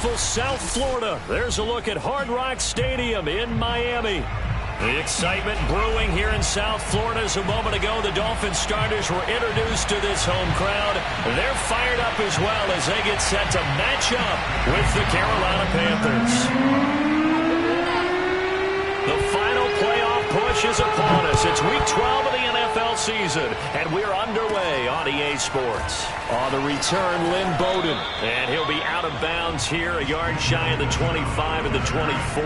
beautiful South Florida. There's a look at Hard Rock Stadium in Miami. The excitement brewing here in South Florida as a moment ago the Dolphins starters were introduced to this home crowd. They're fired up as well as they get set to match up with the Carolina Panthers. The final playoff push is upon us. It's week 12 of the NFL season, and we're underway on EA Sports. On the return, Lynn Bowden, and he'll be out of bounds here, a yard shy of the 25 and the 24.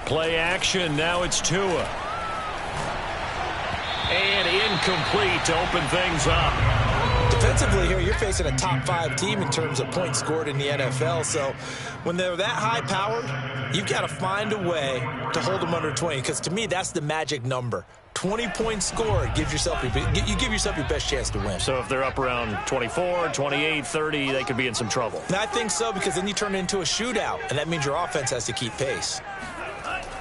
Play action, now it's Tua. And incomplete to open things up. Defensively here, you're facing a top 5 team in terms of points scored in the NFL. So when they're that high-powered, you've got to find a way to hold them under 20. Because to me, that's the magic number. 20 points scored gives yourself you give yourself your best chance to win. So if they're up around 24, 28, 30, they could be in some trouble. And I think so, because then you turn it into a shootout, and that means your offense has to keep pace.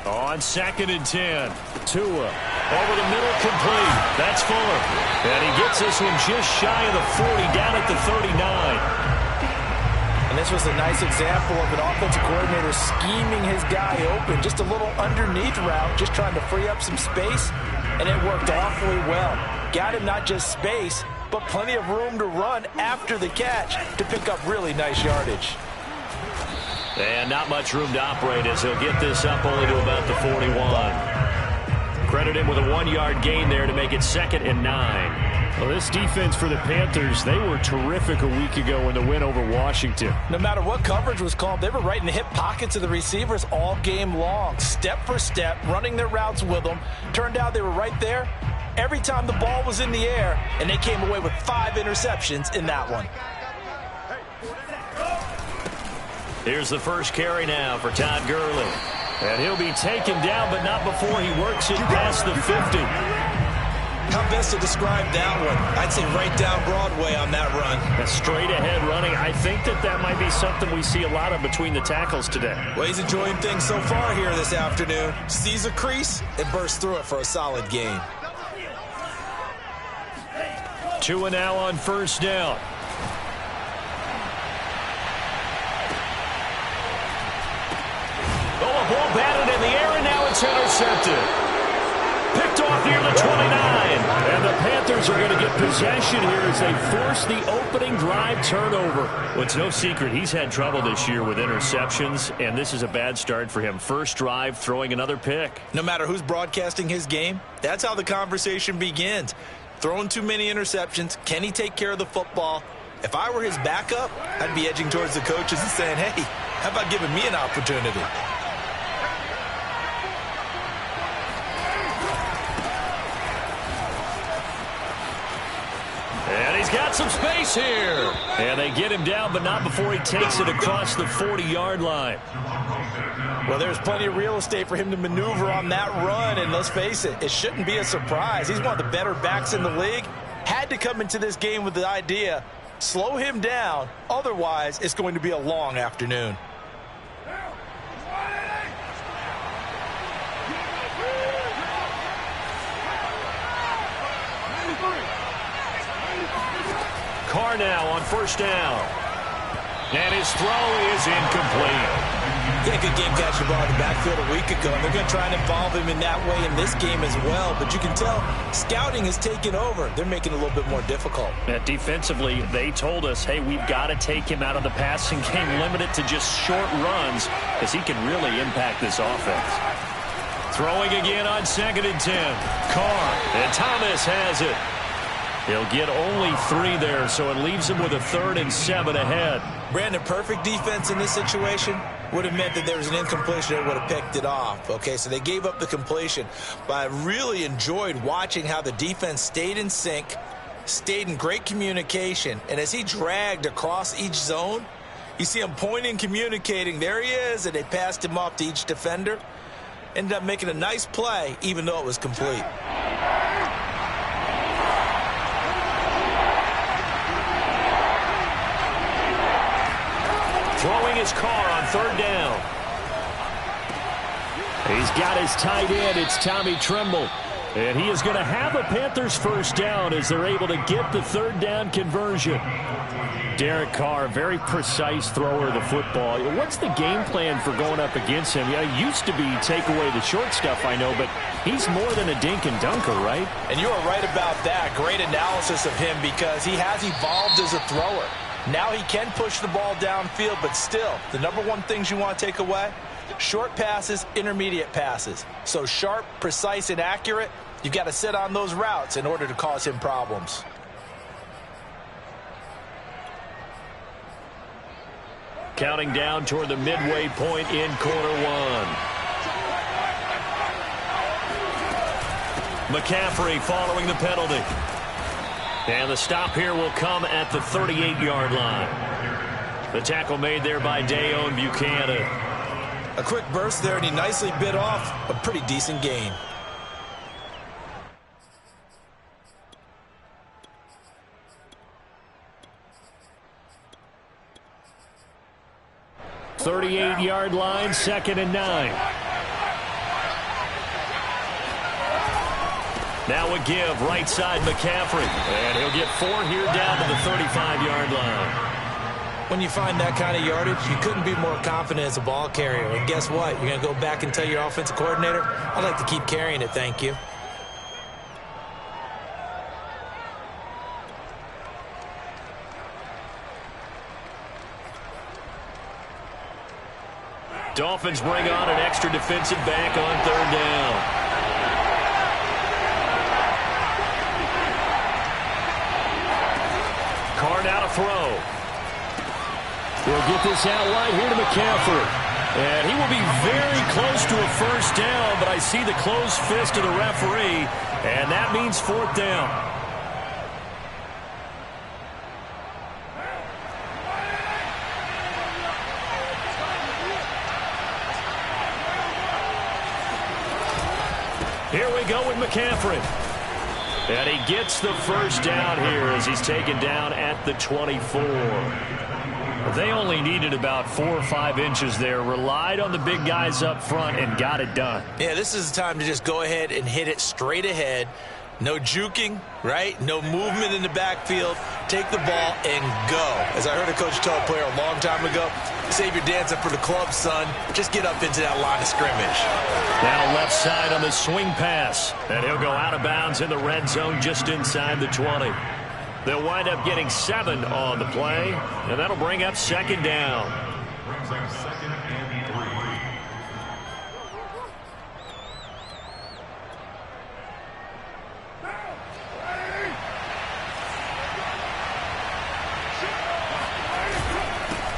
On 2nd and 10, Tua over the middle, complete. That's Fuller. And he gets this one just shy of the 40, down at the 39. And this was a nice example of an offensive coordinator scheming his guy open. Just a little underneath route, just trying to free up some space, and it worked awfully well. Got him not just space, but plenty of room to run after the catch to pick up really nice yardage. And not much room to operate as he'll get this up only to about the 41. Credit him with a 1-yard gain there to make it 2nd and 9. Well, this defense for the Panthers, they were terrific a week ago in the win over Washington. No matter what coverage was called, they were right in the hip pockets of the receivers all game long. Step for step, running their routes with them. Turned out they were right there every time the ball was in the air, and they came away with 5 interceptions in that one. Here's the first carry now for Todd Gurley. And he'll be taken down, but not before he works it past the 50. How best to describe that one? I'd say right down Broadway on that run. A straight ahead running. I think that might be something we see a lot of between the tackles today. Well, he's enjoying things so far here this afternoon. Sees a crease and bursts through it for a solid gain. Tua now on 1st down. Ball batted in the air, and now it's intercepted. Picked off near the 29. And the Panthers are going to get possession here as they force the opening drive turnover. Well, it's no secret he's had trouble this year with interceptions, and this is a bad start for him. First drive, throwing another pick. No matter who's broadcasting his game, that's how the conversation begins. Throwing too many interceptions. Can he take care of the football? If I were his backup, I'd be edging towards the coaches and saying, hey, how about giving me an opportunity? And he's got some space here. And they get him down, but not before he takes it across the 40-yard line. Well, there's plenty of real estate for him to maneuver on that run, and let's face it, it shouldn't be a surprise. He's one of the better backs in the league. Had to come into this game with the idea, slow him down, otherwise it's going to be a long afternoon. Carr now on 1st down. And his throw is incomplete. He had a good game catching the ball in the backfield a week ago, and they're going to try and involve him in that way in this game as well. But you can tell scouting has taken over. They're making it a little bit more difficult. Defensively, they told us, hey, we've got to take him out of the passing game, limit it to just short runs, because he can really impact this offense. Throwing again on 2nd and 10. Carr, and Thomas has it. He'll get only 3 there, so it leaves him with a 3rd and 7 ahead. Brandon, perfect defense in this situation would have meant that there was an incompletion that would have picked it off. Okay, so they gave up the completion. But I really enjoyed watching how the defense stayed in sync, stayed in great communication. And as he dragged across each zone, you see him pointing, communicating. There he is, and they passed him off to each defender. Ended up making a nice play, even though it was complete. Throwing his Carr on 3rd down. He's got his tight end. It's Tommy Tremble. And he is going to have a Panthers first down as they're able to get the third down conversion. Derek Carr, very precise thrower of the football. What's the game plan for going up against him? Yeah, he used to be take away the short stuff, I know, but he's more than a dink and dunker, right? And you are right about that. Great analysis of him because he has evolved as a thrower. Now he can push the ball downfield, but still, the number one things you want to take away, short passes, intermediate passes. So sharp, precise, and accurate, you've got to sit on those routes in order to cause him problems. Counting down toward the midway point in quarter one. McCaffrey following the penalty. And the stop here will come at the 38-yard line. The tackle made there by Dayon Buchanan. A quick burst there, and he nicely bit off a pretty decent gain. .38-yard line, 2nd and 9. Now a give, right side McCaffrey. And he'll get 4 here down to the 35-yard line. When you find that kind of yardage, you couldn't be more confident as a ball carrier. And guess what? You're going to go back and tell your offensive coordinator, I'd like to keep carrying it, thank you. Dolphins bring on an extra defensive back on 3rd down. Carr now to throw. We'll get this out wide here to McCaffrey. And he will be very close to a first down, but I see the closed fist of the referee, and that means 4th down. Here we go with McCaffrey. And he gets the first down here as he's taken down at the 24. They only needed about 4 or 5 inches there, relied on the big guys up front, and got it done. Yeah, this is the time to just go ahead and hit it straight ahead. No juking, right? No movement in the backfield. Take the ball and go. As I heard a coach tell a player a long time ago, save your dancing for the club, son. Just get up into that line of scrimmage. Now left side on the swing pass. And he'll go out of bounds in the red zone just inside the 20. They'll wind up getting 7 on the play, and that'll bring up 2nd down.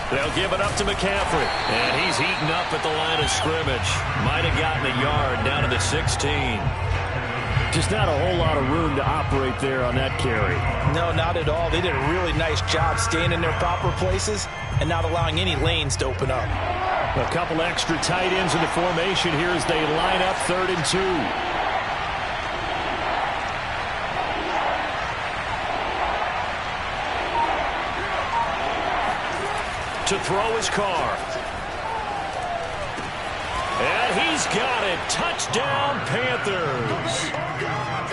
They'll give it up to McCaffrey, and he's heating up at the line of scrimmage. Might have gotten a yard down to the 16. Just not a whole lot of room to operate there on that carry. No, not at all. They did a really nice job staying in their proper places and not allowing any lanes to open up. A couple extra tight ends in the formation here as they line up 3rd and 2. To throw his Carr. And he's got it. Touchdown, Panthers.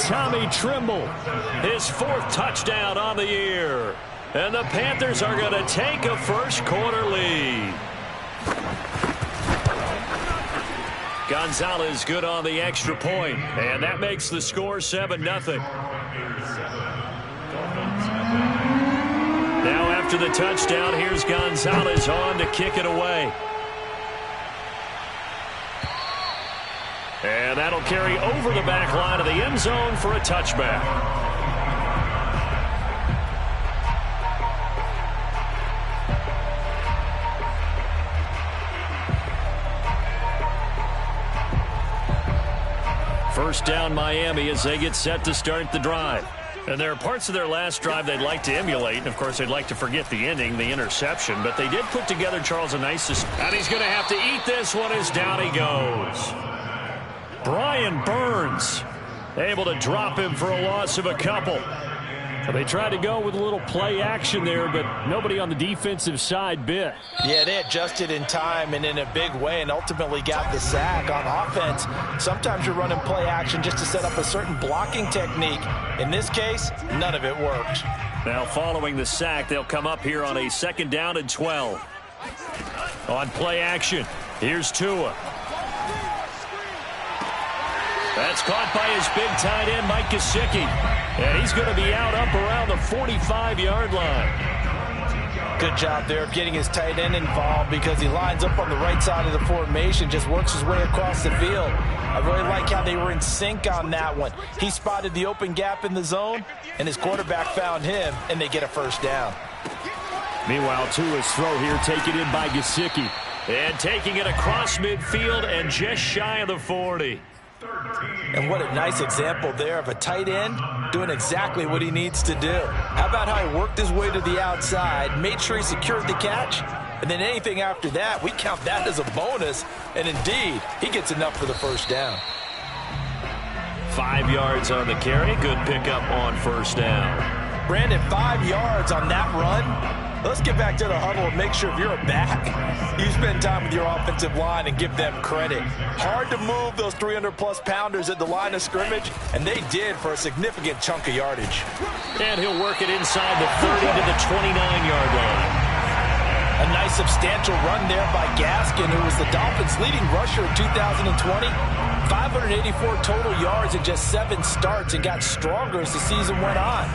Tommy Tremble, his 4th touchdown on the year. And the Panthers are going to take a first-quarter lead. Gonzalez good on the extra point, and that makes the score 7-0. Now after the touchdown, here's Gonzalez on to kick it away. And that'll carry over the back line of the end zone for a touchback. First down Miami as they get set to start the drive. And there are parts of their last drive they'd like to emulate. And, of course, they'd like to forget the ending, the interception. But they did put together, Charles, a nice... And he's going to have to eat this one as down he goes. Brian Burns able to drop him for a loss of a couple. Well, they tried to go with a little play action there, but nobody on the defensive side bit. Yeah, they adjusted in time and in a big way and ultimately got the sack. On offense, sometimes you're running play action just to set up a certain blocking technique. In this case, none of it worked. Now following the sack, they'll come up here on a 2nd down and 12. On play action, here's Tua. That's caught by his big tight end, Mike Gesicki. And he's going to be out up around the 45-yard line. Good job there of getting his tight end involved because he lines up on the right side of the formation, just works his way across the field. I really like how they were in sync on that one. He spotted the open gap in the zone, and his quarterback found him, and they get a 1st down. Meanwhile, Tua's throw here taken in by Gesicki. And taking it across midfield and just shy of the 40. And what a nice example there of a tight end doing exactly what he needs to do. How about how he worked his way to the outside, made sure he secured the catch, and then anything after that, we count that as a bonus. And indeed, he gets enough for the 1st down. 5 yards on the carry. Good pickup on 1st down. Brandon, 5 yards on that run. Let's get back to the huddle and make sure if you're a back, you spend time with your offensive line and give them credit. Hard to move those 300-plus pounders at the line of scrimmage, and they did for a significant chunk of yardage. And he'll work it inside the 30 to the 29-yard line. A nice substantial run there by Gaskin, who was the Dolphins' leading rusher in 2020. 584 total yards in just 7 starts and got stronger as the season went on.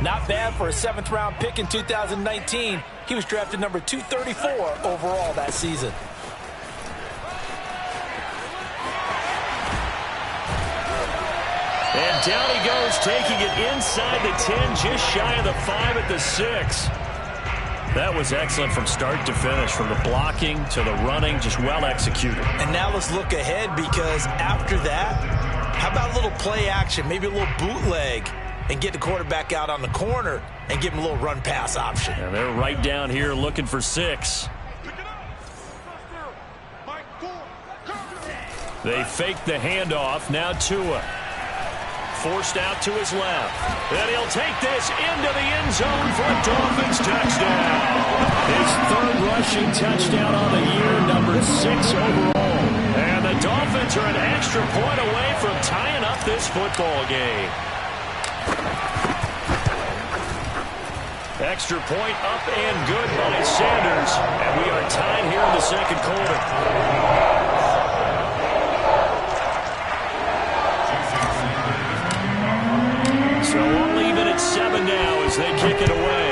Not bad for a 7th-round pick in 2019. He was drafted number 234 overall that season. And down he goes, taking it inside the 10, just shy of the 5 at the 6. That was excellent from start to finish, from the blocking to the running, just well executed. And now let's look ahead, because after that, how about a little play action, maybe a little bootleg, and get the quarterback out on the corner and give him a little run-pass option. And they're right down here looking for 6. They fake the handoff. Now Tua. Forced out to his left. And he'll take this into the end zone for a Dolphins touchdown. His 3rd rushing touchdown on the year, number 6 overall. And the Dolphins are an extra point away from tying up this football game. Extra point up and good by Sanders. And we are tied here in the 2nd quarter. So only even at 7 now as they kick it away.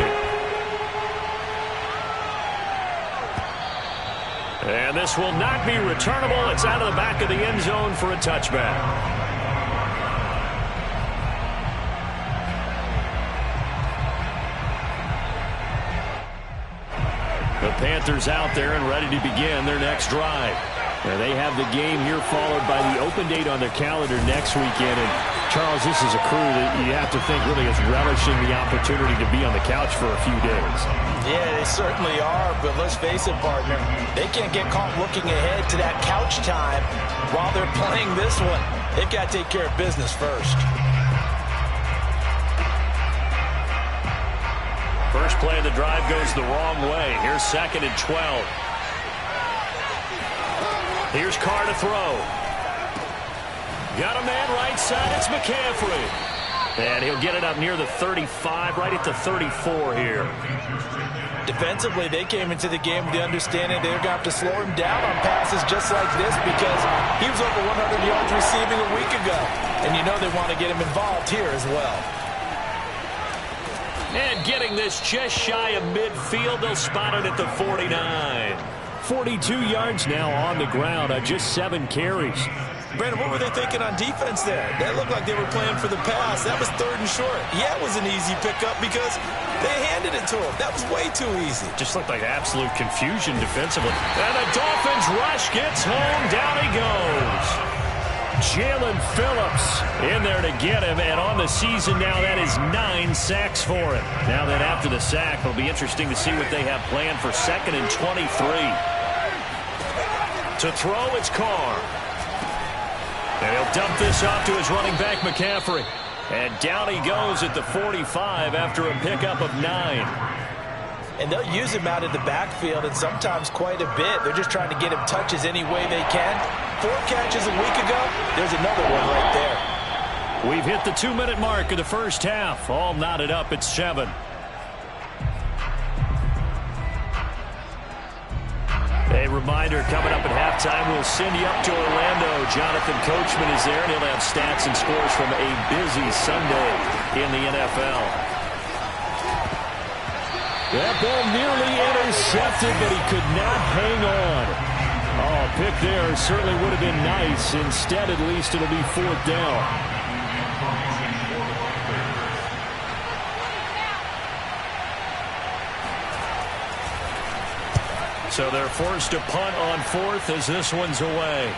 And this will not be returnable. It's out of the back of the end zone for a touchback. The Panthers out there and ready to begin their next drive. Now they have the game here followed by the open date on their calendar next weekend. And Charles, this is a crew that you have to think really is relishing the opportunity to be on the couch for a few days. Yeah, they certainly are, but let's face it, partner, they can't get caught looking ahead to that couch time while they're playing this one. They've got to take care of business first. First play of the drive goes the wrong way. Here's 2nd and 12. Here's Carr to throw. Got a man right side. It's McCaffrey. And he'll get it up near the 35, right at the 34 here. Defensively, they came into the game with the understanding they're going to have to slow him down on passes just like this because he was over 100 yards receiving a week ago. And you know they want to get him involved here as well. And getting this just shy of midfield, they'll spot it at the 49. 42 yards now on the ground on just 7 carries. Brandon, what were they thinking on defense there? That looked like they were playing for the pass. That was 3rd and short. Yeah, it was an easy pickup because they handed it to him. That was way too easy. Just looked like absolute confusion defensively. And the Dolphins rush gets home. Down he goes. Jalen Phillips in there to get him. And on the season now, that is 9 sacks for him. Now then after the sack, it'll be interesting to see what they have planned for 2nd and 23. To throw, it's Carr. And he'll dump this off to his running back, McCaffrey. And down he goes at the 45 after a pickup of 9. And they'll use him out in the backfield, and sometimes quite a bit. They're just trying to get him touches any way they can. 4 catches a week ago. There's another one right there. We've hit the 2-minute mark of the first half. All knotted up at 7. A reminder, coming up at halftime, we'll send you up to Orlando. Jonathan Coachman is there, and he'll have stats and scores from a busy Sunday in the NFL. That ball nearly intercepted, but he could not hang on. Oh, pick there certainly would have been nice. Instead, at least it'll be 4th down. So they're forced to punt on 4th as this one's away.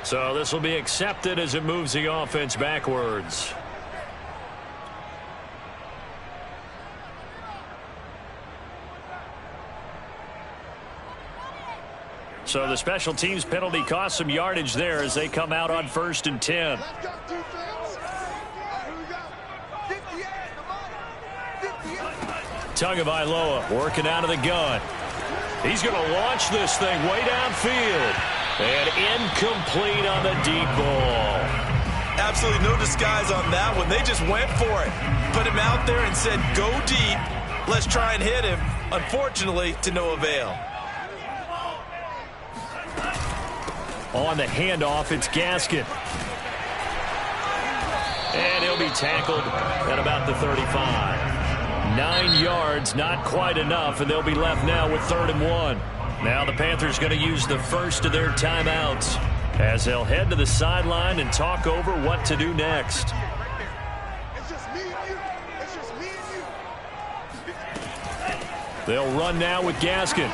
So this will be accepted as it moves the offense backwards. So the special teams penalty cost some yardage there as they come out on 1st and 10. Tagovailoa working out of the gun. He's going to launch this thing way downfield. And incomplete on the deep ball. Absolutely no disguise on that one. They just went for it. Put him out there and said, go deep. Let's try and hit him. Unfortunately, to no avail. On the handoff, it's Gaskin. And he'll be tackled at about the 35. 9 yards, not quite enough, and they'll be left now with 3rd and 1. Now the Panthers going to use the first of their timeouts as they'll head to the sideline and talk over what to do next. They'll run now with Gaskin.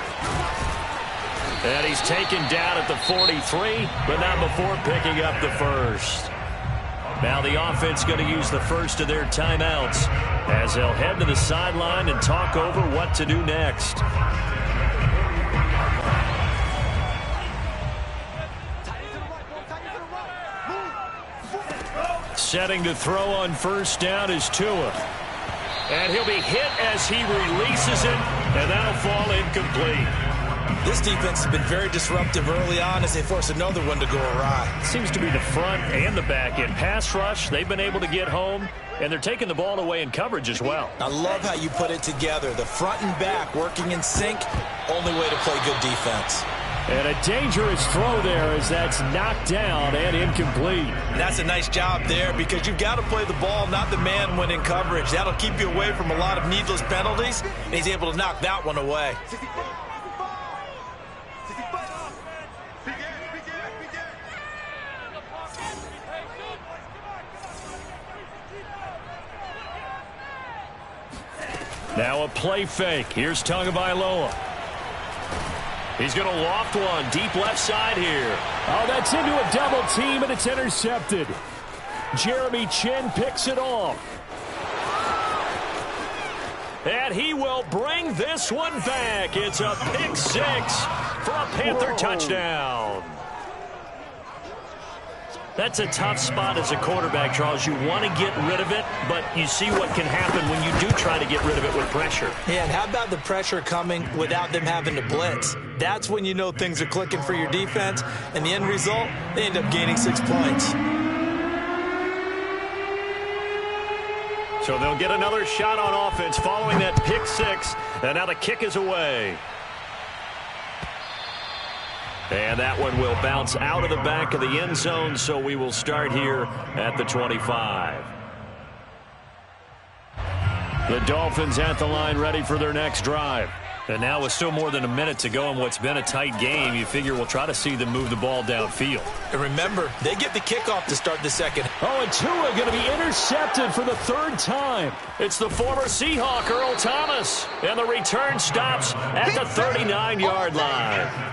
And he's taken down at the 43, but not before picking up the first. Now the offense going to use the first of their timeouts as they'll head to the sideline and talk over what to do next. Setting to throw on 1st down is Tua. And he'll be hit as he releases it, and that'll fall incomplete. This defense has been very disruptive early on as they force another one to go awry. Seems to be the front and the back end. Pass rush, they've been able to get home, and they're taking the ball away in coverage as well. I love how you put it together. The front and back working in sync, only way to play good defense. And a dangerous throw there as that's knocked down and incomplete. That's a nice job there because you've got to play the ball, not the man when in coverage. That'll keep you away from a lot of needless penalties, and he's able to knock that one away. Now a play fake. Here's Tagovailoa. He's going to loft one deep left side here. Oh, that's into a double team, and it's intercepted. Jeremy Chin picks it off. And he will bring this one back. It's a pick 6 for a Panther touchdown. That's a tough spot as a quarterback, Charles. You want to get rid of it, but you see what can happen when you do try to get rid of it with pressure. Yeah, and how about the pressure coming without them having to blitz? That's when you know things are clicking for your defense, and the end result, they end up gaining 6 points. So they'll get another shot on offense following that pick 6, and now the kick is away. And that one will bounce out of the back of the end zone, so we will start here at the 25. The Dolphins at the line ready for their next drive. And now with still more than a minute to go in what's been a tight game, you figure we'll try to see them move the ball downfield. And remember, they get the kickoff to start the second. Oh, and Tua going to be intercepted for the 3rd time. It's the former Seahawk, Earl Thomas. And the return stops at the 39-yard line.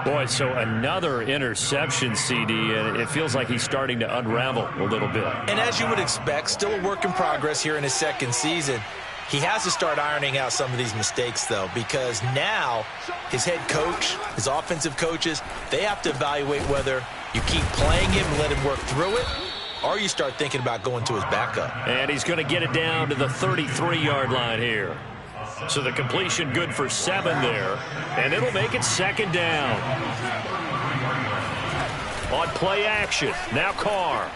Boy, so another interception, CD, and it feels like he's starting to unravel a little bit. And as you would expect, still a work in progress here in his second season. He has to start ironing out some of these mistakes, though, because now his head coach, his offensive coaches, they have to evaluate whether you keep playing him and let him work through it, or you start thinking about going to his backup. And he's going to get it down to the 33-yard line here. So the completion good for 7 there, and it'll make it 2nd down. On play action, now Carr.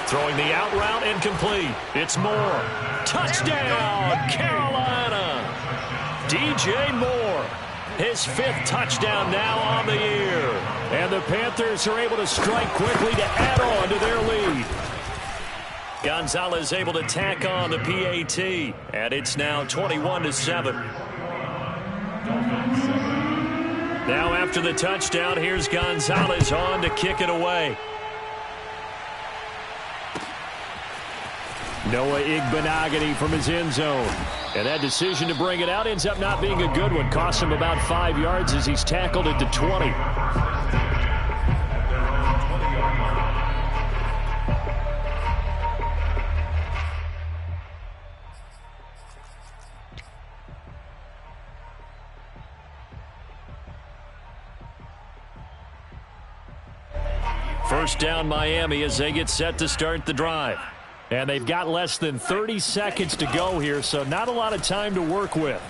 Throwing the out route incomplete. It's Moore. Touchdown, Carolina. DJ Moore, his 5th touchdown now on the year. And the Panthers are able to strike quickly to add on to their lead. Gonzalez able to tack on the PAT, and it's now 21-7. Now after the touchdown, here's Gonzalez on to kick it away. Noah Igbenogany from his end zone. And that decision to bring it out ends up not being a good one. Costs him about 5 yards as he's tackled at the 20. First down Miami as they get set to start the drive. And they've got less than 30 seconds to go here, so not a lot of time to work with.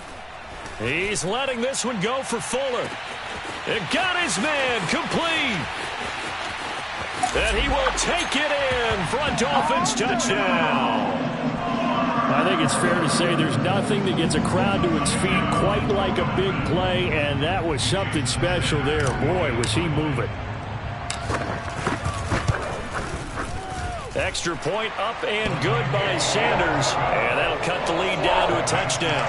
He's letting this one go for Fuller. It got his man complete. And he will take it in for a Dolphins touchdown. I think it's fair to say there's nothing that gets a crowd to its feet quite like a big play, and that was something special there. Boy, was he moving. Extra point up and good by Sanders. And that'll cut the lead down to a touchdown.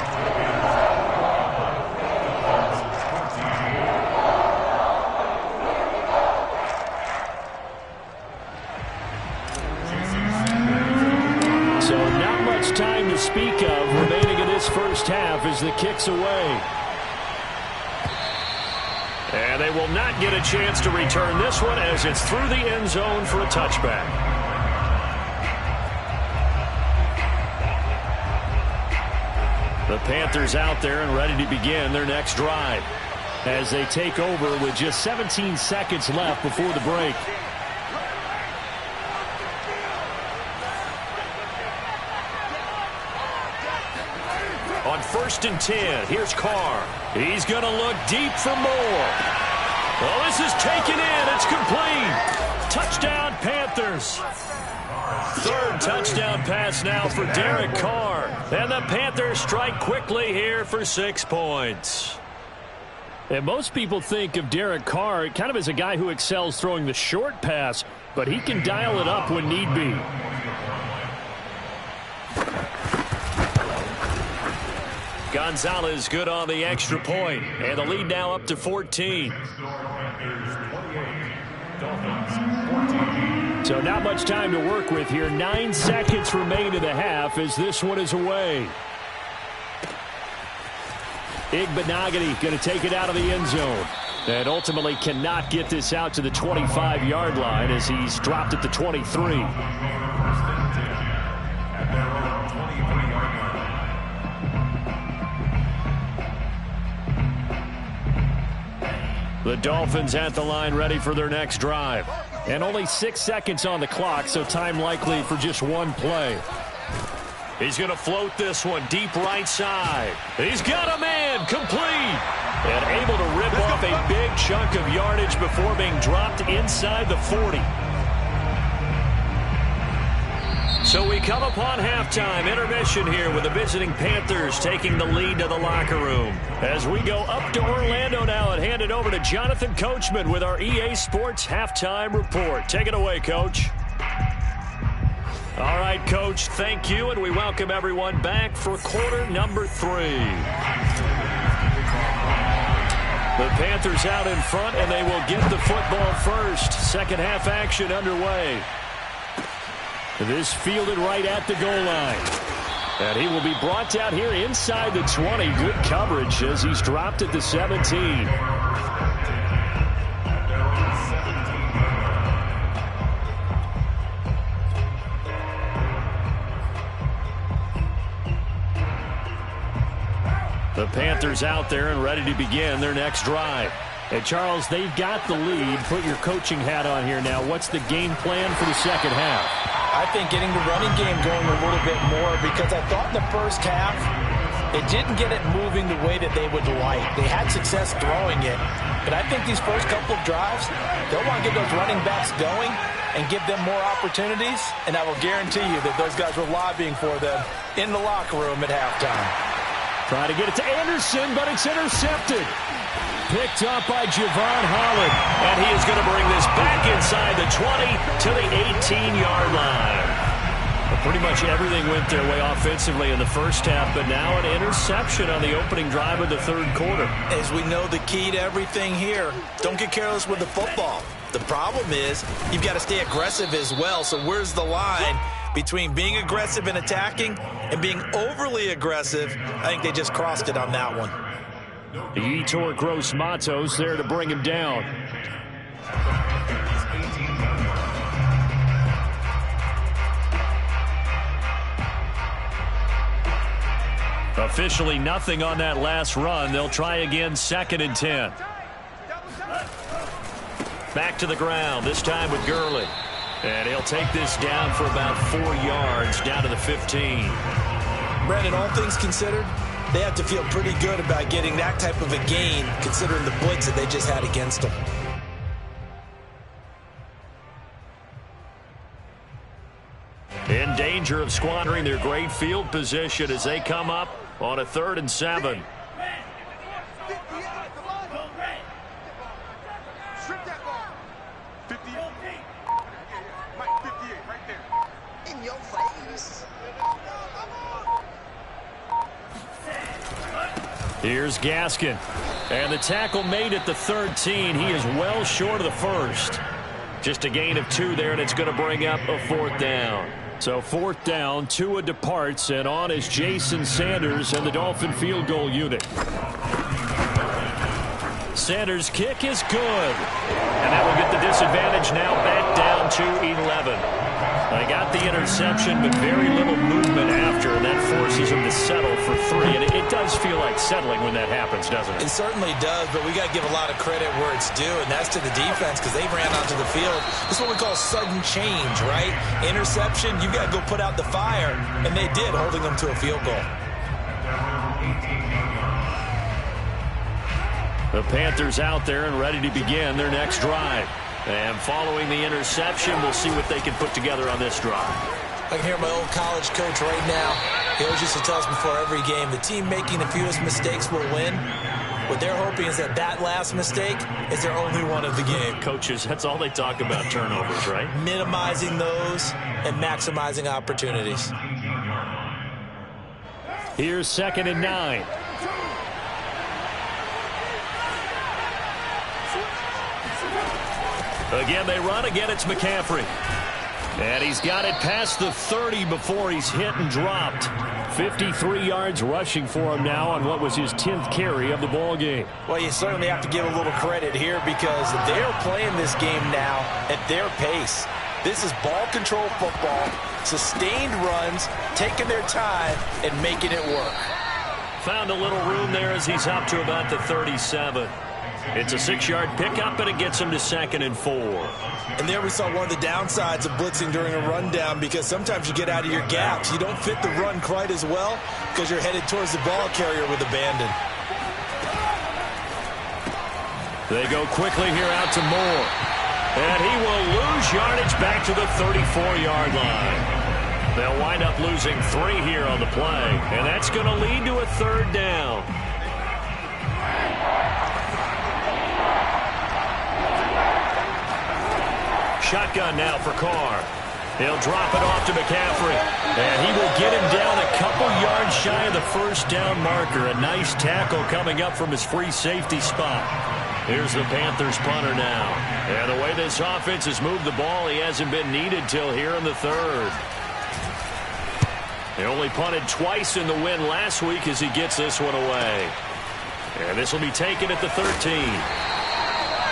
So not much time to speak of remaining in this first half as the kick's away. And they will not get a chance to return this one as it's through the end zone for a touchback. The Panthers out there and ready to begin their next drive as they take over with just 17 seconds left before the break. On 1st and 10, here's Carr. He's going to look deep for Moore. Well, this is taken in. It's complete. Touchdown, Panthers. 3rd touchdown pass now for Derek Carr. And the Panthers strike quickly here for 6 points. And most people think of Derek Carr kind of as a guy who excels throwing the short pass, but he can dial it up when need be. Gonzalez good on the extra point, and the lead now up to 14. So not much time to work with here. 9 seconds remain in the half as this one is away. Igbenogany going to take it out of the end zone. And ultimately cannot get this out to the 25-yard line as he's dropped at the 23. The Dolphins at the line ready for their next drive. And only 6 seconds on the clock, so time likely for just one play. He's going to float this one deep right side. He's got a man complete. And able to rip off a big chunk of yardage before being dropped inside the 40. So we come upon halftime intermission here with the visiting Panthers taking the lead to the locker room. As we go up to Orlando now and hand it over to Jonathan Coachman with our EA Sports halftime report. Take it away, Coach. All right, Coach, thank you, and we welcome everyone back for quarter number 3. The Panthers out in front, and they will get the football first. Second half action underway. This fielded right at the goal line. And he will be brought down here inside the 20. Good coverage as he's dropped at the 17. The Panthers out there and ready to begin their next drive. And Charles, they've got the lead. Put your coaching hat on here now. What's the game plan for the second half? I think getting the running game going a little bit more, because I thought in the first half it didn't get it moving the way that they would like. They had success throwing it, but I think these first couple of drives, they'll want to get those running backs going and give them more opportunities, and I will guarantee you that those guys were lobbying for them in the locker room at halftime. Try to get it to Anderson, but it's intercepted. Picked up by Javon Holland. And he is going to bring this back inside the 20 to the 18-yard line. Well, pretty much everything went their way offensively in the first half, but now an interception on the opening drive of the third quarter. As we know, the key to everything here, don't get careless with the football. The problem is you've got to stay aggressive as well. So where's the line between being aggressive and attacking and being overly aggressive? I think they just crossed it on that one. The Yetur Gross Matos there to bring him down. Officially nothing on that last run. They'll try again, 2nd and 10. Back to the ground, this time with Gurley. And he'll take this down for about 4 yards, down to the 15. Brandon, all things considered, they have to feel pretty good about getting that type of a gain, considering the blitz that they just had against them. In danger of squandering their great field position as they come up on a 3rd and 7. Here's Gaskin. And the tackle made at the 13. He is well short of the first. Just a gain of 2 there, and it's going to bring up a 4th down. So 4th down, Tua departs, and on is Jason Sanders and the Dolphin field goal unit. Sanders' kick is good. And that will get the disadvantage now back down to 11. They got the interception, but very little movement after, and that forces them to settle for 3. And it does feel like settling when that happens, doesn't it? It certainly does, but we got to give a lot of credit where it's due, and that's to the defense, because they ran onto the field. This is what we call sudden change, right? Interception, you got to go put out the fire, and they did, holding them to a field goal. The Panthers out there and ready to begin their next drive. And following the interception, we'll see what they can put together on this drive. I can hear my old college coach right now. He always used to tell us before every game, the team making the fewest mistakes will win. What they're hoping is that that last mistake is their only one of the game. Coaches, that's all they talk about, turnovers, right? Minimizing those and maximizing opportunities. Here's 2nd and 9. Again, they run. Again, it's McCaffrey. And he's got it past the 30 before he's hit and dropped. 53 yards rushing for him now on what was his 10th carry of the ball game. Well, you certainly have to give a little credit here, because they're playing this game now at their pace. This is ball control football, sustained runs, taking their time and making it work. Found a little room there as he's up to about the 37. It's a 6-yard pickup, and it gets him to 2nd and 4. And there we saw one of the downsides of blitzing during a rundown, because sometimes you get out of your gaps. You don't fit the run quite as well because you're headed towards the ball carrier with abandon. They go quickly here out to Moore. And he will lose yardage back to the 34-yard line. They'll wind up losing 3 here on the play, and that's going to lead to a 3rd down. Shotgun now for Carr. He'll drop it off to McCaffrey. And he will get him down a couple yards shy of the 1st down marker. A nice tackle coming up from his free safety spot. Here's the Panthers punter now. And the way this offense has moved the ball, he hasn't been needed till here in the 3rd. They only punted twice in the win last week as he gets this one away. And this will be taken at the 13.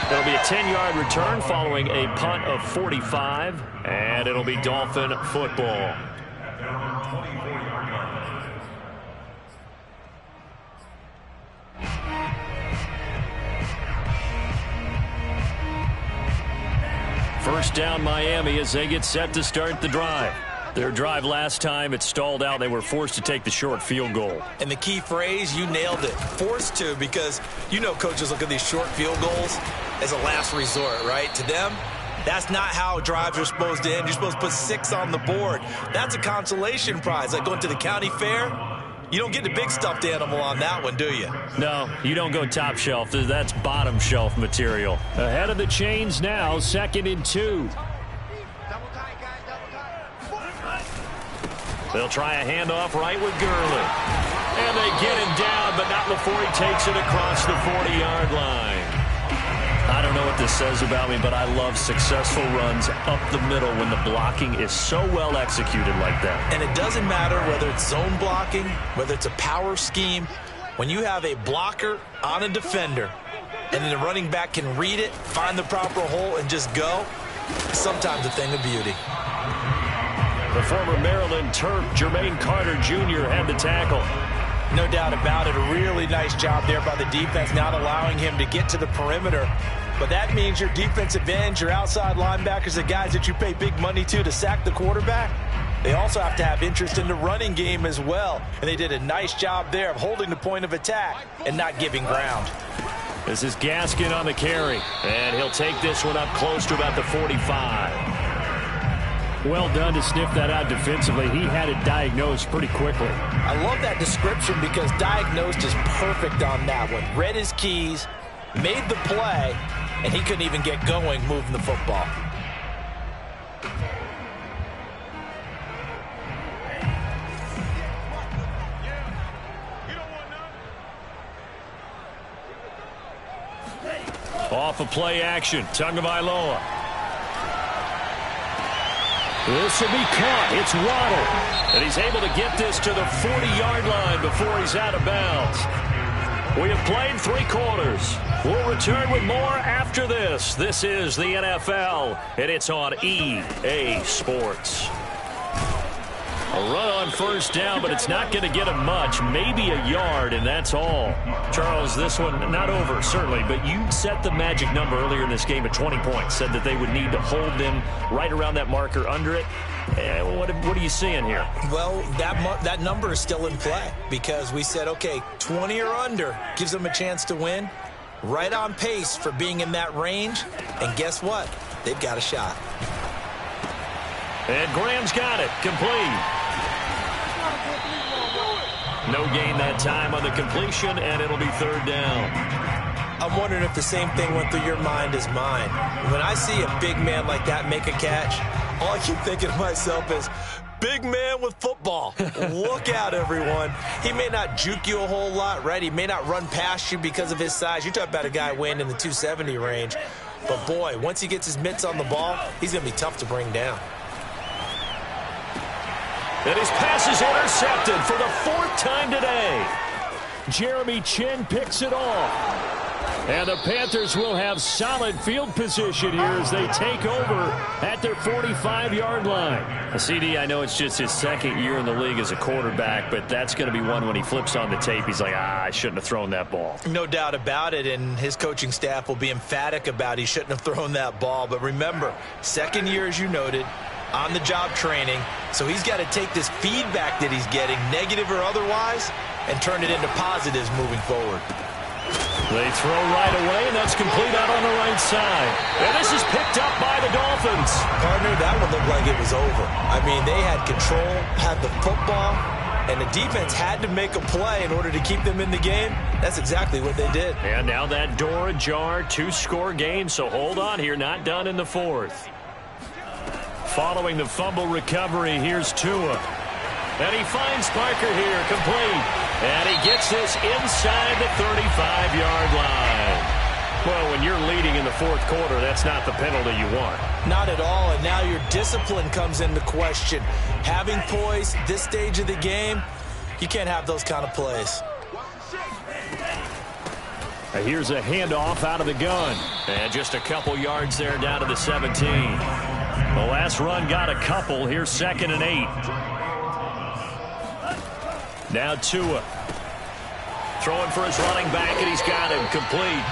It'll be a 10-yard return following a punt of 45, and it'll be Dolphin football. First down Miami as they get set to start the drive. Their drive last time, it stalled out. They were forced to take the short field goal. And the key phrase, you nailed it, forced to, because you know coaches look at these short field goals as a last resort, right? To them, that's not how drives are supposed to end. You're supposed to put 6 on the board. That's a consolation prize. Like going to the county fair, you don't get the big stuffed animal on that one, do you? No, you don't go top shelf. That's bottom shelf material. Ahead of the chains now, 2nd and 2. They'll try a handoff right with Gurley. And they get him down, but not before he takes it across the 40-yard line. I don't know what this says about me, but I love successful runs up the middle when the blocking is so well executed like that. And it doesn't matter whether it's zone blocking, whether it's a power scheme. When you have a blocker on a defender, and then the running back can read it, find the proper hole, and just go, it's sometimes a thing of beauty. The former Maryland Terp, Jermaine Carter Jr. had the tackle. No doubt about it. A really nice job there by the defense, not allowing him to get to the perimeter. But that means your defensive ends, your outside linebackers, the guys that you pay big money to sack the quarterback, they also have to have interest in the running game as well. And they did a nice job there of holding the point of attack and not giving ground. This is Gaskin on the carry. And he'll take this one up close to about the 45. Well done to sniff that out defensively. He had it diagnosed pretty quickly. I love that description because diagnosed is perfect on that one. Read his keys, made the play, and he couldn't even get going moving the football. Off of play action, Tagovailoa. This will be caught. It's Waddle. And he's able to get this to the 40-yard line before he's out of bounds. We have played 3 quarters. We'll return with more after this. This is the NFL, and it's on EA Sports. A run on first down, but it's not going to get him much. Maybe a yard, and that's all. Charles, this one not over, certainly, but you set the magic number earlier in this game at 20 points. Said that they would need to hold them right around that marker under it. What are you seeing here? Well, that number is still in play because we said, okay, 20 or under gives them a chance to win. Right on pace for being in that range. And guess what? They've got a shot. And Graham's got it. Complete. No gain that time on the completion, and it'll be 3rd down. I'm wondering if the same thing went through your mind as mine. When I see a big man like that make a catch, all I keep thinking to myself is, big man with football. Look out, everyone. He may not juke you a whole lot, right? He may not run past you because of his size. You're talking about a guy weighing in the 270 range. But, boy, once he gets his mitts on the ball, he's going to be tough to bring down. And his pass is intercepted for the 4th time today. Jeremy Chin picks it off. And the Panthers will have solid field position here as they take over at their 45-yard line. CD, I know it's just his 2nd year in the league as a quarterback, but that's going to be one when he flips on the tape, he's like, I shouldn't have thrown that ball. No doubt about it, and his coaching staff will be emphatic about he shouldn't have thrown that ball. But remember, 2nd year, as you noted, on-the-job training, so he's got to take this feedback that he's getting, negative or otherwise, and turn it into positives moving forward. They throw right away, and that's complete out on the right side. And this is picked up by the Dolphins. Partner, that one looked like it was over. I mean, they had control, had the football, and the defense had to make a play in order to keep them in the game. That's exactly what they did. And now that door ajar, 2-score game, so hold on here, not done in the 4th. Following the fumble recovery, here's Tua. And he finds Parker here, complete. And he gets this inside the 35-yard line. Well, when you're leading in the 4th quarter, that's not the penalty you want. Not at all, and now your discipline comes into question. Having poise this stage of the game, you can't have those kind of plays. Here's a handoff out of the gun. And just a couple yards there down to the 17. The last run got a couple. Here's 2nd and 8. Now Tua. Throwing for his running back, and he's got him complete.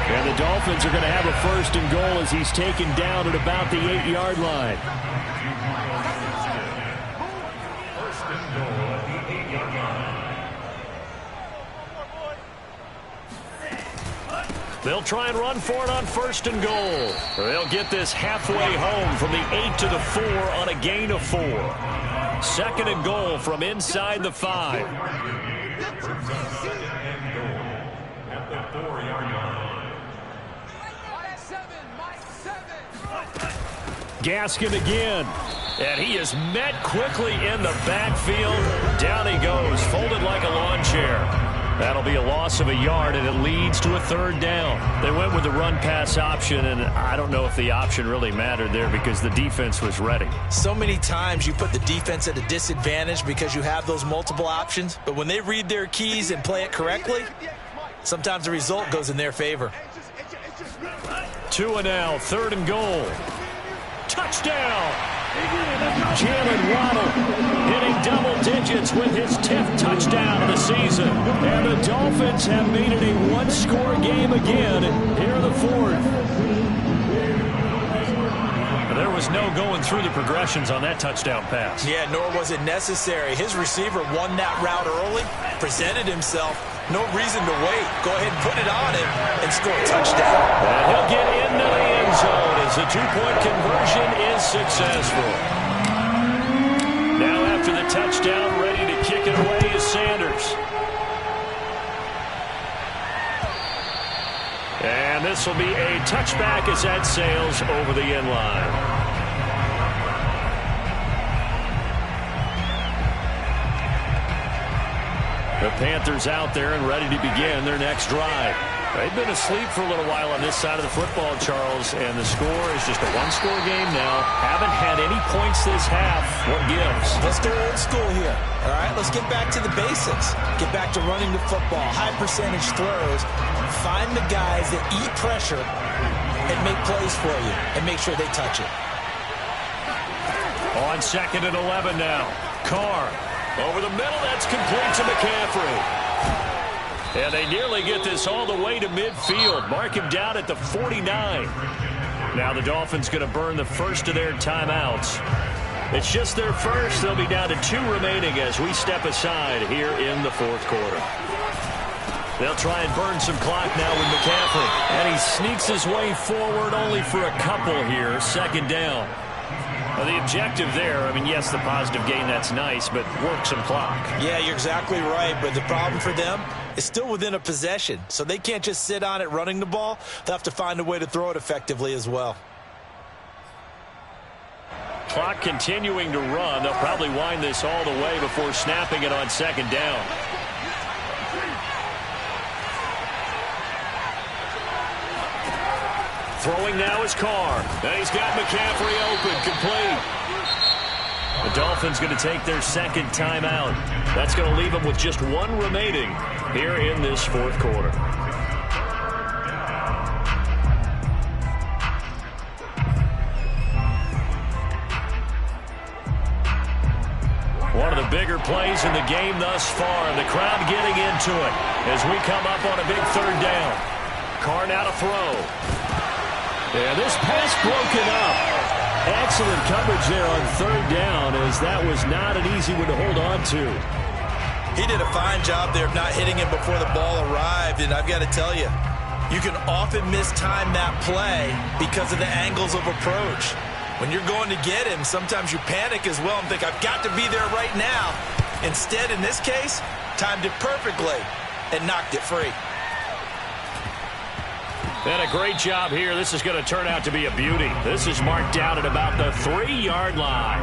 And the Dolphins are going to have a 1st and goal as he's taken down at about the 8-yard line. They'll try and run for it on 1st and goal. They'll get this halfway home from the 8 to the 4 on a gain of 4. 2nd and goal from inside the 5. Gaskin again. And he is met quickly in the backfield. Down he goes, folded like a lawn chair. That'll be a loss of a yard, and it leads to a 3rd down. They went with the run-pass option, and I don't know if the option really mattered there because the defense was ready. So many times you put the defense at a disadvantage because you have those multiple options, but when they read their keys and play it correctly, sometimes the result goes in their favor. 2 and now, 3rd and goal. Touchdown! Jalen Waddle hitting double digits with his 10th touchdown of the season. And the Dolphins have made it a 1-score game again here in the 4th. There was no going through the progressions on that touchdown pass. Yeah, nor was it necessary. His receiver won that route early, presented himself. No reason to wait. Go ahead and put it on him and score a touchdown. And he'll get into the end zone as the 2-point conversion is successful. Now after the touchdown, ready to kick it away is Sanders. And this will be a touchback as that sails over the end line. The Panthers out there and ready to begin their next drive. They've been asleep for a little while on this side of the football, Charles, and the score is just a 1-score game now. Haven't had any points this half. What gives? Let's go old school here. All right, let's get back to the basics. Get back to running the football, high percentage throws. Find the guys that eat pressure and make plays for you and make sure they touch it. On 2nd and 11 now. Carr. Over the middle, that's complete to McCaffrey. And they nearly get this all the way to midfield. Mark him down at the 49. Now the Dolphins going to burn the first of their timeouts. It's just their first. They'll be down to 2 remaining as we step aside here in the 4th quarter. They'll try and burn some clock now with McCaffrey. And he sneaks his way forward only for a couple here. 2nd down. Well, the objective there, I mean, yes, the positive gain, that's nice, but work some clock. Yeah, you're exactly right, but the problem for them is still within a possession, so they can't just sit on it running the ball. They'll have to find a way to throw it effectively as well. Clock continuing to run. They'll probably wind this all the way before snapping it on 2nd down. Throwing now is Carr. And he's got McCaffrey open, complete. The Dolphins going to take their 2nd timeout. That's going to leave them with just 1 remaining here in this 4th quarter. One of the bigger plays in the game thus far. The crowd getting into it as we come up on a big 3rd down. Carr now to throw. And this pass broken up. Excellent coverage there on 3rd down as that was not an easy one to hold on to. He did a fine job there of not hitting him before the ball arrived, and I've got to tell you, you can often mistime that play because of the angles of approach. When you're going to get him, sometimes you panic as well and think, I've got to be there right now. Instead, in this case, timed it perfectly and knocked it free. And a great job here. This is going to turn out to be a beauty. This is marked down at about the 3-yard line.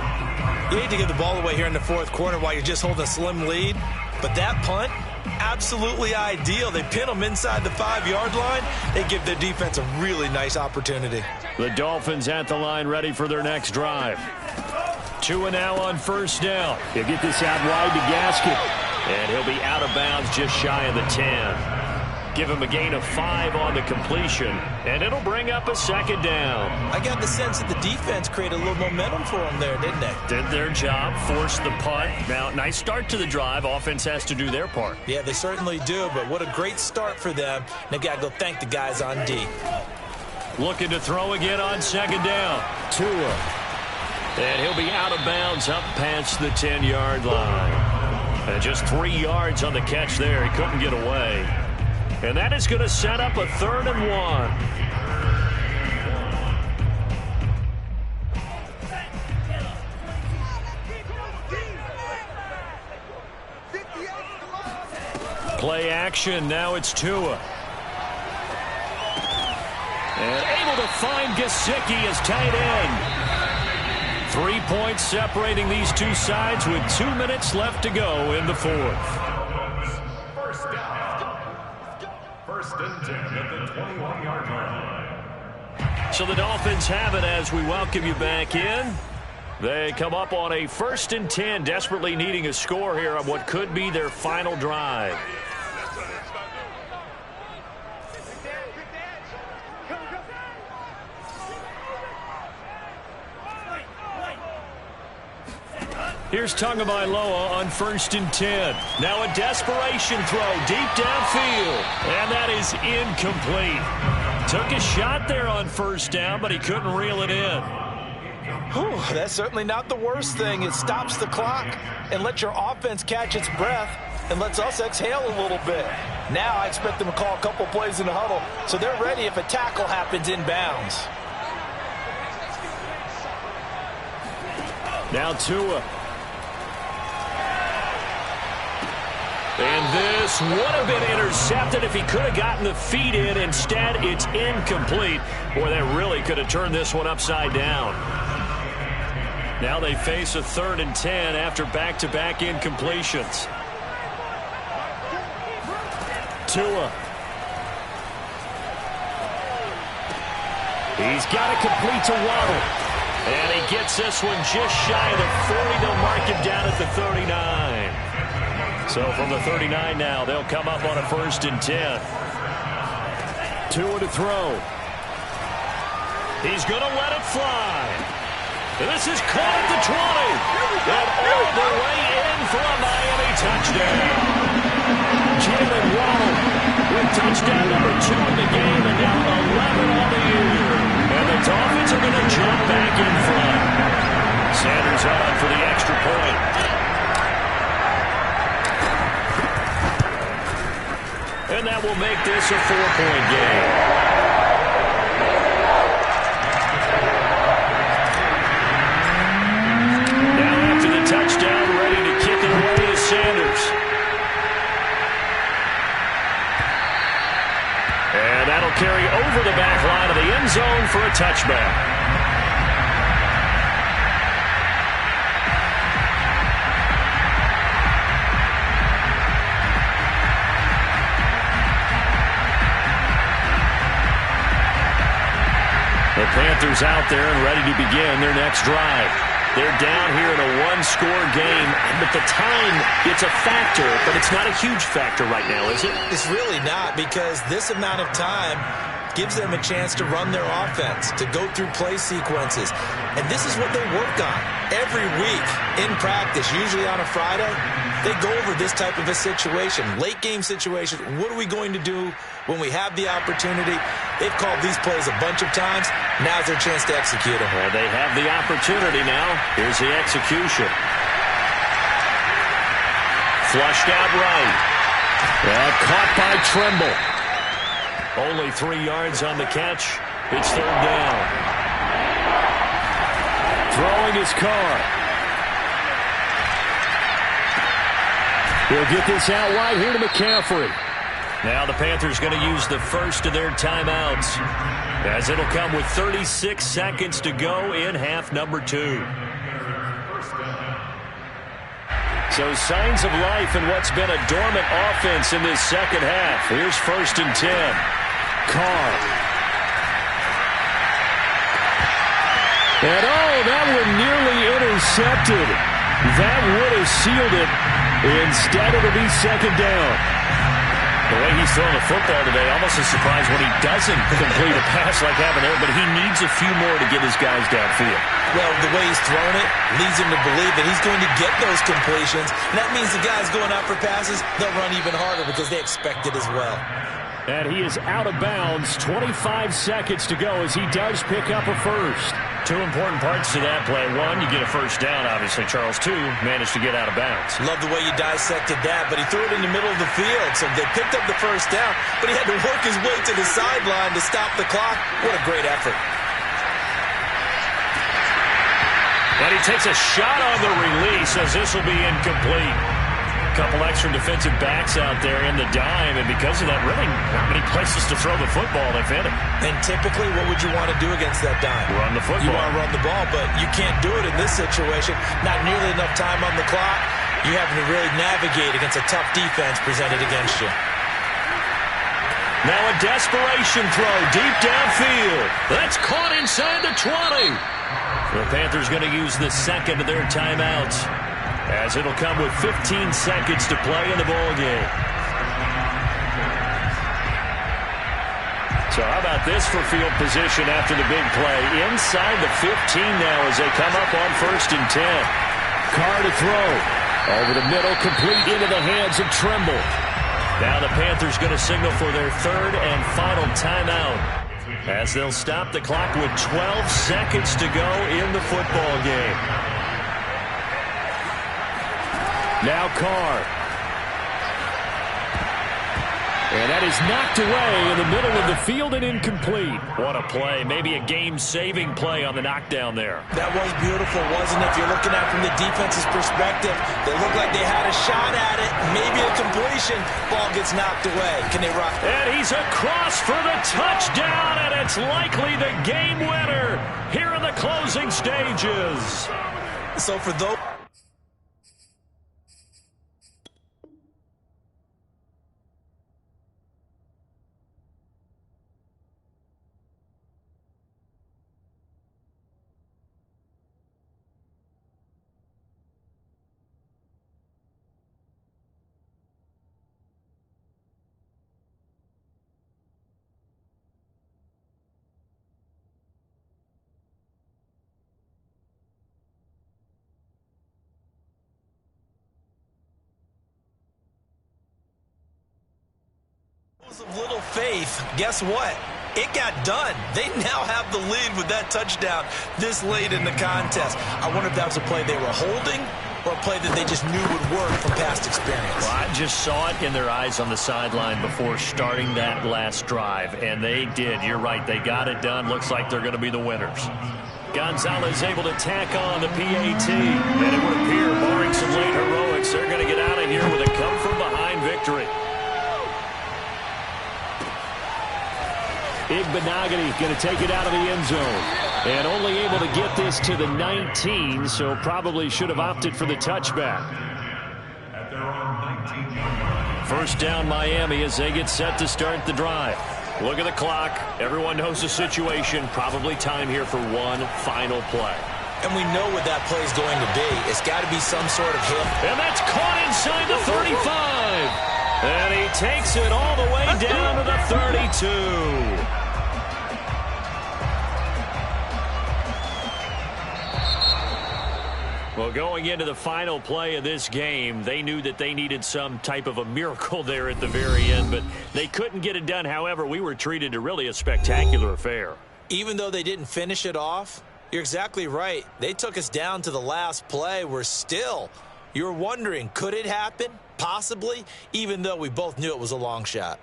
You hate to give the ball away here in the 4th quarter while you're just holding a slim lead, but that punt, absolutely ideal. They pin them inside the 5-yard line. They give their defense a really nice opportunity. The Dolphins at the line ready for their next drive. 2 and now on 1st down. He'll get this out wide to Gaskin. And he'll be out of bounds just shy of the 10. Give him a gain of 5 on the completion, and it'll bring up a second down. I got the sense that the defense created a little momentum for them there, didn't they? Did their job, forced the punt. Now, nice start to the drive. Offense has to do their part. Yeah, they certainly do, but what a great start for them. They've got to go thank the guys on D. Looking to throw again on second down. Tua. And he'll be out of bounds up past the 10-yard line. And just 3 yards on the catch there. He couldn't get away. And that is going to set up a 3rd and 1. Play action. Now it's Tua. And able to find Gesicki as tight end. 3 points separating these two sides with 2 minutes left to go in the 4th. First and 10 at the 21-yard line. So the Dolphins have it as we welcome you back in. They come up on a 1st and 10, desperately needing a score here on what could be their final drive. Here's Tagovailoa on 1st and 10. Now a desperation throw deep downfield. And that is incomplete. Took a shot there on 1st down, but he couldn't reel it in. Whew, that's certainly not the worst thing. It stops the clock and lets your offense catch its breath and lets us exhale a little bit. Now I expect them to call a couple plays in the huddle so they're ready if a tackle happens inbounds. Now Tua. And this would have been intercepted if he could have gotten the feet in. Instead, it's incomplete. Boy, that really could have turned this one upside down. Now they face a 3rd and 10 after back-to-back incompletions. Tua. He's got it complete to Waddle. And he gets this one just shy of the 40. They'll mark him down at the 39. So from the 39 now, they'll come up on a 1st and 10. Tua to throw. He's going to let it fly. This is caught at the 20. And all the way in for a Miami touchdown. Jalen Waddle with touchdown number 2 in the game and now 11 on the year. And the Dolphins are going to jump back in front. Sanders on for the extra point. And that will make this a 4-point game. Now after the touchdown, ready to kick it away is Sanders. And that'll carry over the back line of the end zone for a touchback. The Panthers out there and ready to begin their next drive. They're down here in a 1-score game, but the time, it's a factor, but it's not a huge factor right now, is it? It's really not, because this amount of time gives them a chance to run their offense, to go through play sequences. And this is what they work on every week in practice, usually on a Friday. They go over this type of a situation, late game situation. What are we going to do when we have the opportunity? They've called these plays a bunch of times. Now's their chance to execute them. Well, they have the opportunity now. Here's the execution. Flushed out right. Caught by Trimble. Only 3 yards on the catch. It's 3rd down. Throwing his Carr. He'll get this out wide here to McCaffrey. Now the Panthers going to use the first of their timeouts, as it'll come with 36 seconds to go in half number 2. So signs of life in what's been a dormant offense in this second half. Here's 1st and 10. Carr. And that one nearly intercepted. That would have sealed it. Instead, it'll be 2nd down. The way he's throwing the football today, almost a surprise when he doesn't complete a pass like happened there, but he needs a few more to get his guys downfield. Well, the way he's thrown it leads him to believe that he's going to get those completions. And that means the guys going out for passes, they'll run even harder because they expect it as well. And he is out of bounds. 25 seconds to go as he does pick up a first. Two important parts to that play. One, you get a first down, obviously. Charles, two, managed to get out of bounds. Love the way you dissected that, but he threw it in the middle of the field. So they picked up the first down, but he had to work his way to the sideline to stop the clock. What a great effort. And he takes a shot on the release as this will be incomplete. A couple extra defensive backs out there in the dime, and because of that, really not many places to throw the football, if any. And typically, what would you want to do against that dime? Run the football. You want to run the ball, but you can't do it in this situation. Not nearly enough time on the clock. You have to really navigate against a tough defense presented against you. Now a desperation throw deep downfield. That's caught inside the 20. The Panthers going to use the second of their timeouts, as it'll come with 15 seconds to play in the ball game. So how about this for field position after the big play? Inside the 15 now as they come up on 1st and 10. Carr to throw. Over the middle, complete into the hands of Tremble. Now the Panthers going to signal for their third and final timeout, as they'll stop the clock with 12 seconds to go in the football game. Now Carr. And that is knocked away in the middle of the field and incomplete. What a play. Maybe a game-saving play on the knockdown there. That was beautiful, wasn't it? If you're looking at it from the defense's perspective, they looked like they had a shot at it. Maybe a completion. Ball gets knocked away. Can they rock? And he's across for the touchdown, and it's likely the game winner here in the closing stages. So for those... of little faith, guess what? It got done. They now have the lead with that touchdown this late in the contest. I wonder if that was a play they were holding or a play that they just knew would work from past experience. Well, I just saw it in their eyes on the sideline before starting that last drive, and they did. You're right. They got it done. Looks like they're going to be the winners. Gonzalez able to tack on the PAT, and it would appear, barring some late heroics, they're going to get out of here with a come-from-behind victory. Igbenogany going to take it out of the end zone. And only able to get this to the 19, so probably should have opted for the touchback. At their own 19-yard line. First down Miami as they get set to start the drive. Look at the clock. Everyone knows the situation. Probably time here for one final play. And we know what that play is going to be. It's got to be some sort of hit. And that's caught inside the 35. And he takes it all the way down to the 32. Well, going into the final play of this game, they knew that they needed some type of a miracle there at the very end, but they couldn't get it done. However, we were treated to really a spectacular affair. Even though they didn't finish it off, you're exactly right. They took us down to the last play. We're still, you're wondering, could it happen? Possibly, even though we both knew it was a long shot.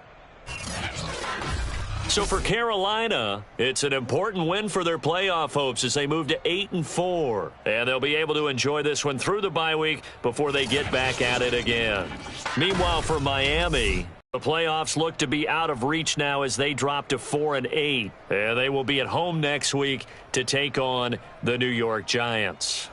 So for Carolina, it's an important win for their playoff hopes as they move to 8-4. And they'll be able to enjoy this one through the bye week before they get back at it again. Meanwhile, for Miami, the playoffs look to be out of reach now as they drop to 4-8. And they will be at home next week to take on the New York Giants.